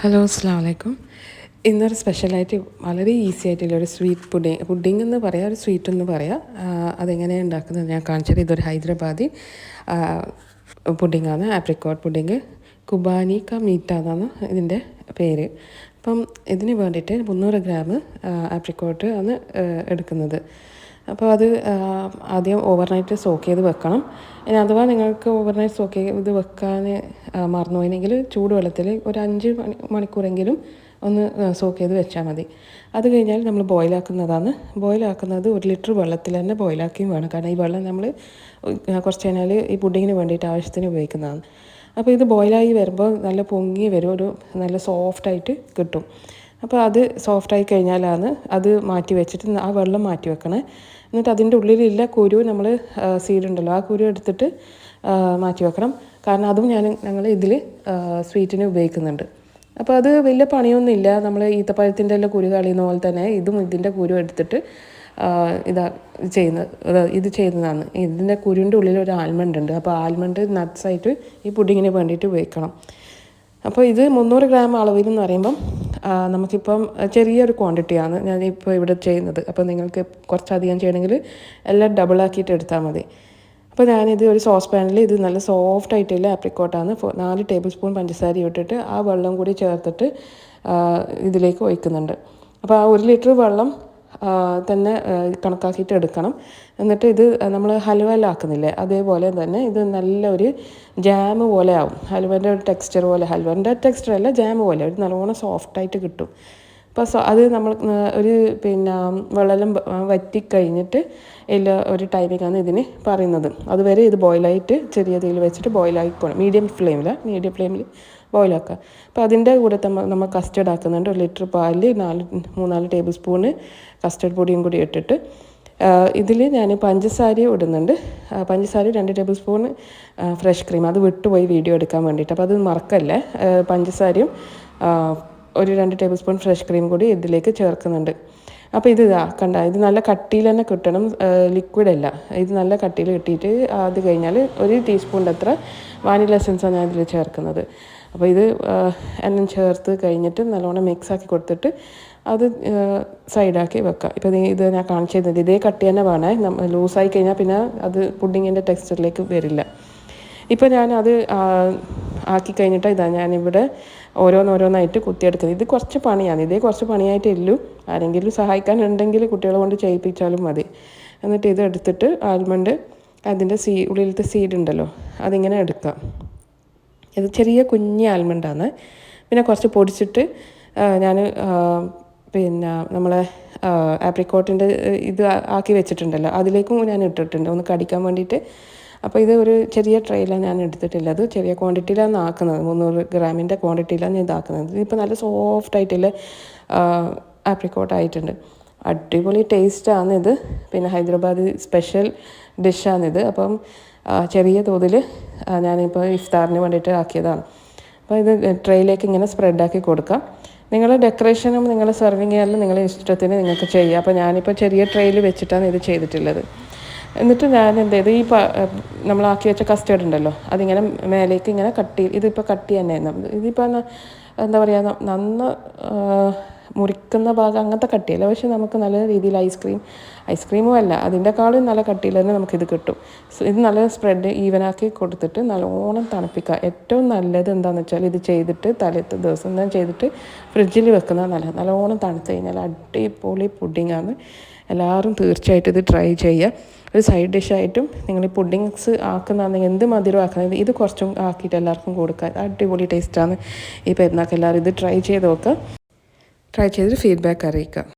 Hello അസ്സലാമു അലൈക്കും. ഇന്നൊരു സ്പെഷ്യലായിട്ട് വളരെ ഈസി ആയിട്ടുള്ളൊരു സ്വീറ്റ് പുഡിംഗ് എന്ന് പറയാം, ഒരു സ്വീറ്റ് എന്ന് പറയാം. അതെങ്ങനെയാണ് ഉണ്ടാക്കുന്നത് ഞാൻ കാണിച്ചത്. ഇതൊരു ഹൈദരാബാദി പുഡിങ്ങാണ്, ആപ്രിക്കോട്ട് പുഡിങ്. കുബാനി ക മീറ്റ എന്നാണ് ഇതിൻ്റെ പേര്. അപ്പം ഇതിന് വേണ്ടിയിട്ട് 300 ഗ്രാം ആപ്രിക്കോട്ട് ആണ് എടുക്കുന്നത്. അപ്പോൾ അത് ആദ്യം ഓവർനൈറ്റ് സോക്ക് ചെയ്ത് വെക്കണം. ഇനി അഥവാ നിങ്ങൾക്ക് ഓവർനൈറ്റ് സോക്ക് ചെയ്ത് വെക്കാൻ മറന്നുപോയെങ്കിൽ ചൂടുവെള്ളത്തിൽ ഒരു 5 മണിക്കൂറെങ്കിലും ഒന്ന് സോക്ക് ചെയ്ത് വെച്ചാൽ മതി. അത് കഴിഞ്ഞാൽ നമ്മൾ ബോയിലാക്കുന്നത് 1 ലിറ്റർ വെള്ളത്തിൽ തന്നെ ബോയിലാക്കിയും വേണം. കാരണം ഈ വെള്ളം നമ്മൾ കുറച്ച് കഴിഞ്ഞാൽ ഈ പുഡിങ്ങിന് വേണ്ടിയിട്ട് ആവശ്യത്തിന് ഉപയോഗിക്കുന്നതാണ്. അപ്പോൾ ഇത് ബോയിലായി വരുമ്പോൾ നല്ല പൊങ്ങി വരും, ഒരു നല്ല സോഫ്റ്റായിട്ട് കിട്ടും. അപ്പോൾ അത് സോഫ്റ്റായി കഴിഞ്ഞാലാണ് അത് മാറ്റി വെച്ചിട്ട് ആ വെള്ളം മാറ്റി വെക്കണേ. എന്നിട്ട് അതിൻ്റെ ഉള്ളിലുള്ള കുരു നമ്മൾ സീഡുണ്ടല്ലോ, ആ കുരു എടുത്തിട്ട് മാറ്റി വെക്കണം. കാരണം അതും ഞങ്ങൾ ഇതിൽ സ്വീറ്റിന് ഉപയോഗിക്കുന്നുണ്ട്. അപ്പോൾ അത് വലിയ പണിയൊന്നുമില്ല. നമ്മൾ ഈത്തപ്പഴത്തിൻ്റെ എല്ലാം കുരു കളയുന്ന പോലെ തന്നെ ഇതും ഇതിൻ്റെ കുരു എടുത്തിട്ട് ഇത് ചെയ്യുന്നതാണ്. ഇതിൻ്റെ കുരുവിൻ്റെ ഉള്ളിൽ ഒരു ആൽമണ്ട് ഉണ്ട്. അപ്പോൾ ആൽമണ്ട് നട്ട്സായിട്ട് ഈ പുഡിങ്ങിന് വേണ്ടിയിട്ട് ഉപയോഗിക്കണം. അപ്പോൾ ഇത് 300 ഗ്രാം അളവിൽ എന്ന് പറയുമ്പം നമുക്കിപ്പം ചെറിയൊരു ക്വാണ്ടിറ്റിയാണ് ഞാനിപ്പോൾ ഇവിടെ ചെയ്യുന്നത്. അപ്പോൾ നിങ്ങൾക്ക് കുറച്ചധികം ചെയ്യണമെങ്കിൽ എല്ലാം ഡബിളാക്കിയിട്ട് എടുത്താൽ മതി. അപ്പോൾ ഞാനിത് ഒരു സോസ് പാനിൽ ഇത് നല്ല സോഫ്റ്റ് ആയിട്ടുള്ള ആപ്രിക്കോട്ടാണ് 4 ടേബിൾ സ്പൂൺ പഞ്ചസാര ഇട്ടിട്ട് ആ വെള്ളം കൂടി ചേർത്തിട്ട് ഇതിലേക്ക് ഒഴിക്കുന്നുണ്ട്. അപ്പോൾ ആ 1 ലിറ്റർ വെള്ളം തന്നെ കണക്കാക്കിയിട്ട് എടുക്കണം. എന്നിട്ട് ഇത് നമ്മൾ ഹൽവയിലാക്കുന്നില്ലേ, അതേപോലെ തന്നെ ഇത് നല്ലൊരു ജാം പോലെ ആവും. ഹൽവൻ്റെ ഒരു ടെക്സ്ചർ പോലെ, ഹൽവൻ്റെ ടെക്സ്ചർ അല്ല, ജാം പോലെ ഒരു നല്ലോണം സോഫ്റ്റായിട്ട് കിട്ടും. അപ്പോൾ അത് നമ്മൾ ഒരു വെള്ളം വറ്റിക്കഴിഞ്ഞിട്ട് ഒരു ടൈമിങ്ങാണ് ഇതിന് പറയുന്നത്. അതുവരെ ഇത് ബോയിലായിട്ട് ചെറിയ തീയിൽ വെച്ചിട്ട് ബോയിലായിക്കോണം. മീഡിയം ഫ്ലെയിമിൽ ബോയിലാക്കുക. അപ്പോൾ അതിൻ്റെ കൂടെ നമ്മൾ കസ്റ്റർഡ് ആക്കുന്നുണ്ട്. 1 ലിറ്റർ പാലിൽ 3-4 ടേബിൾ സ്പൂണ് കസ്റ്റർഡ് പൊടിയും കൂടി ഇട്ടിട്ട് ഇതിൽ ഞാൻ പഞ്ചസാര ഇടുന്നുണ്ട്. പഞ്ചസാര 2 ടേബിൾ സ്പൂൺ ഫ്രഷ് ക്രീം, അത് വിട്ടുപോയി വീഡിയോ എടുക്കാൻ വേണ്ടിയിട്ട്. അപ്പോൾ അത് മറക്കല്ലേ. പഞ്ചസാരയും ഒരു 2 ടേബിൾ സ്പൂൺ ഫ്രഷ് ക്രീം കൂടി ഇതിലേക്ക് ചേർക്കുന്നുണ്ട്. അപ്പോൾ ഇത് ഇത് നല്ല കട്ടിയിൽ തന്നെ കിട്ടണം, ലിക്വിഡല്ല. ഇത് നല്ല കട്ടിയിൽ കിട്ടിയിട്ട് അത് കഴിഞ്ഞാൽ 1 ടീസ്പൂണിൻ്റെ അത്ര വാനില എസൻസാണ് ഞാൻ ഇതിൽ ചേർക്കുന്നത്. അപ്പോൾ ഇത് എല്ലാം ചേർത്ത് കഴിഞ്ഞിട്ട് നല്ലോണം മിക്സാക്കി കൊടുത്തിട്ട് അത് സൈഡാക്കി വെക്കാം. ഇപ്പോൾ ഇത് ഞാൻ കാണിച്ചു തരുന്നത് ഇതേ കട്ടി തന്നെ വേണേ. ലൂസായി കഴിഞ്ഞാൽ പിന്നെ അത് പുഡിങ്ങിൻ്റെ ടെക്സ്ചറിലേക്ക് വരില്ല. ഇപ്പോൾ ഞാനത് ആക്കി കഴിഞ്ഞിട്ട് ഞാനിവിടെ ഓരോന്നായിട്ട് കുത്തിയെടുക്കുന്നത്. ഇത് കുറച്ച് പണിയാണ്, ഇതേ കുറച്ച് പണിയായിട്ടേ ഉള്ളൂ. ആരെങ്കിലും സഹായിക്കാനുണ്ടെങ്കിൽ കുട്ടികളെ കൊണ്ട് ചെയ്യിപ്പിച്ചാലും മതി. എന്നിട്ട് ഇത് എടുത്തിട്ട് ആൽമണ്ട് അതിൻ്റെ ഉള്ളിലത്തെ സീഡ് ഉണ്ടല്ലോ അതിങ്ങനെ എടുക്കാം. ഇത് ചെറിയ കുഞ്ഞ് ആൽമണ്ടാണ്. പിന്നെ കുറച്ച് പൊടിച്ചിട്ട് ഞാൻ നമ്മളെ ആപ്രിക്കോട്ടിൻ്റെ ഇത് ആക്കി വെച്ചിട്ടുണ്ടല്ലോ അതിലേക്കും ഞാൻ ഇട്ടിട്ടുണ്ട് ഒന്ന് കടിക്കാൻ വേണ്ടിയിട്ട്. അപ്പോൾ ഇത് ഒരു ചെറിയ ട്രെയിലാണ് ഞാൻ എടുത്തിട്ടുള്ളത്. ചെറിയ ക്വാണ്ടിറ്റിയിലാണ് ആക്കുന്നത്, 300 ഗ്രാമിൻ്റെ ക്വാണ്ടിറ്റിയിലാണ് ഇതാക്കുന്നത്. ഇതിപ്പോൾ നല്ല സോഫ്റ്റായിട്ടുള്ള ആപ്രിക്കോട്ടായിട്ടുണ്ട്. അടിപൊളി ടേസ്റ്റാണിത്. പിന്നെ ഹൈദരാബാദി സ്പെഷ്യൽ ഡിഷാണിത്. അപ്പം ചെറിയ തോതിൽ ഞാനിപ്പോൾ ഇഫ്താറിന് വേണ്ടിയിട്ട് ആക്കിയതാണ്. അപ്പോൾ ഇത് ട്രെയിലേക്ക് ഇങ്ങനെ സ്പ്രെഡാക്കി കൊടുക്കാം. നിങ്ങളുടെ ഡെക്കറേഷനും നിങ്ങളുടെ സെർവിങ് എല്ലാം നിങ്ങളുടെ ഇഷ്ടത്തിന് നിങ്ങൾക്ക് ചെയ്യാം. അപ്പോൾ ഞാനിപ്പോൾ ചെറിയ ട്രെയിൽ വെച്ചിട്ടാണ് ഇത് ചെയ്തിട്ടുള്ളത്. എന്നിട്ട് ഞാൻ എന്ത് ചെയ്തു, നമ്മളാക്കി വെച്ച കസ്റ്റേർഡ് ഉണ്ടല്ലോ അതിങ്ങനെ മേലേക്ക് ഇങ്ങനെ ഇതിപ്പോൾ കട്ടി തന്നെയായിരുന്നു. ഇതിപ്പോൾ എന്താ പറയുക, മുറിക്കുന്ന ഭാഗം അങ്ങനത്തെ കട്ടിയല്ല, പക്ഷെ നമുക്ക് നല്ല രീതിയിൽ ഐസ്ക്രീമും അല്ല, അതിൻ്റെക്കാളും നല്ല കട്ടിയിൽ തന്നെ നമുക്കിത് കിട്ടും. ഇത് നല്ല സ്പ്രെഡ് ഈവനാക്കി കൊടുത്തിട്ട് നല്ലോണം തണുപ്പിക്കുക. ഏറ്റവും നല്ലത് എന്താണെന്ന് വെച്ചാൽ ഇത് ചെയ്തിട്ട് തലേത്തെ ദിവസം തന്നെ ചെയ്തിട്ട് ഫ്രിഡ്ജിൽ വെക്കുന്നത് നല്ലോണം തണുത്ത് കഴിഞ്ഞാൽ അടിപൊളി പുഡിങ്ങാണ്. എല്ലാവരും തീർച്ചയായിട്ടും ഇത് ട്രൈ ചെയ്യുക. ഒരു സൈഡ് ഡിഷായിട്ടും നിങ്ങൾ പുഡിങ്സ് ആക്കുന്നതാണെങ്കിൽ എന്ത് മധുരം ആക്കുന്നത് ഇത് കുറച്ചും ആക്കിയിട്ട് എല്ലാവർക്കും കൊടുക്കുക. അടിപൊളി ടേസ്റ്റാണ്. ഈ പെരുന്നാൾക്ക് എല്ലാവരും ഇത് ട്രൈ ചെയ്ത് നോക്കുക. ട്രൈ ചെയ്തിട്ട് ഫീഡ്ബാക്ക് അറിയിക്കുക.